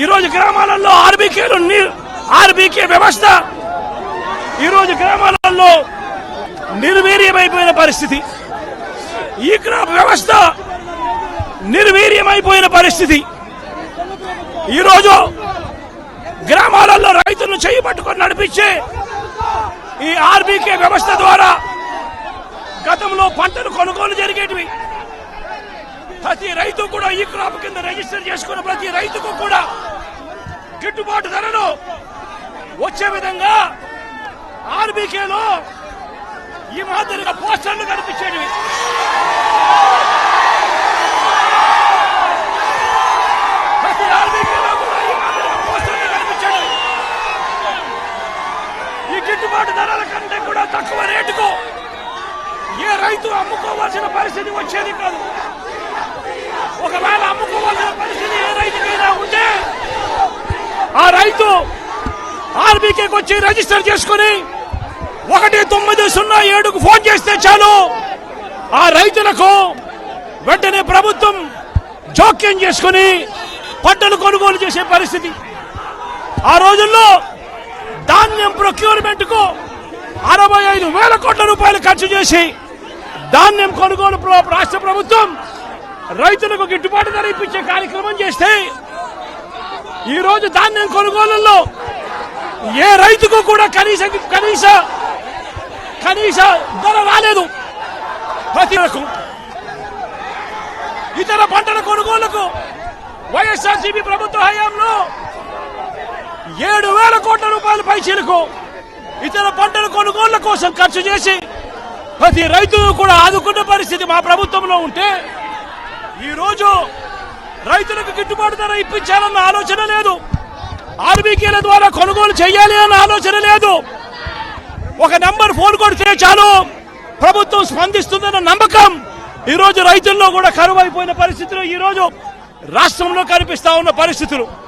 ఈరోజు గ్రామాలలో ఆర్బీకే వ్యవస్థ ఈరోజు గ్రామాలలో నిర్వీర్యమైపోయిన పరిస్థితి. ఈ వ్యవస్థ నిర్వీర్యమైపోయిన పరిస్థితి. ఈరోజు గ్రామాలలో రైతులను చేపట్టుకొని నడిపించే ఈ ఆర్బీకే వ్యవస్థ ద్వారా గతంలో పంటలు కొనుగోలు జరిగేటివి. ప్రతి రైతు కూడా ఈ క్రాప్ కింద రిజిస్టర్ చేసుకున్న ప్రతి రైతుకు కూడా గిట్టుబాటు ధరలు వచ్చే విధంగా ఆర్బీకేలో ఈ మాదిరిగా పోస్టర్లు కనిపించేటివి. ప్రతి ఆర్బీకేలో కూడా ఈ మాదిరిగా పోస్టర్లు కనిపించేటివి. ఈ గిట్టుబాటు ధరల కంటే కూడా తక్కువ రేటుకు ఏ రైతు అమ్ముకోవాల్సిన పరిస్థితి వచ్చేది కాదు. ఒకవేళ అమ్ముకోవాల్సిన పరిస్థితి ఏ రైతుకైనా ఉంటే ఆ రైతు ఆర్బీకేకి వచ్చి రిజిస్టర్ చేసుకుని 1907కు ఫోన్ చేస్తే చాలు, ఆ రైతులకు వెంటనే ప్రభుత్వం జోక్యం చేసుకుని పంటలు కొనుగోలు చేసే పరిస్థితి. ఆ రోజుల్లో ధాన్యం ప్రొక్యూర్మెంట్ కు 65,000 కోట్ల రూపాయలు ఖర్చు చేసి ధాన్యం కొనుగోలు రాష్ట్ర ప్రభుత్వం రైతులకు గిట్టుబాటు ధర ఇప్పించే కార్యక్రమం చేస్తే ఈ రోజు ధాన్యం కొనుగోలులో ఏ రైతుకు కూడా కనీస ధర రాలేదు. ప్రతి ఇతర పంటల కొనుగోలుకు వైఎస్ఆర్సీపీ ప్రభుత్వ హయాంలో 7,000 కోట్ల రూపాయల పైచీలకు ఇతర పంటల కొనుగోళ్ల కోసం ఖర్చు చేసి ప్రతి రైతును కూడా ఆదుకున్న పరిస్థితి మా ప్రభుత్వంలో ఉంటే ఈ రోజు రైతులకు గిట్టుబాటు ధర ఇప్పించాలన్న ఆలోచన లేదు. ఆర్బీకేల ద్వారా కొనుగోలు చేయాలి అన్న ఆలోచన లేదు. ఒక నంబర్ ఫోన్ కొడితే చాలు ప్రభుత్వం స్పందిస్తుందన్న నమ్మకం ఈ రోజు రైతుల్లో కూడా కరువైపోయిన పరిస్థితులు ఈ రోజు రాష్ట్రంలో కనిపిస్తా ఉన్న పరిస్థితులు.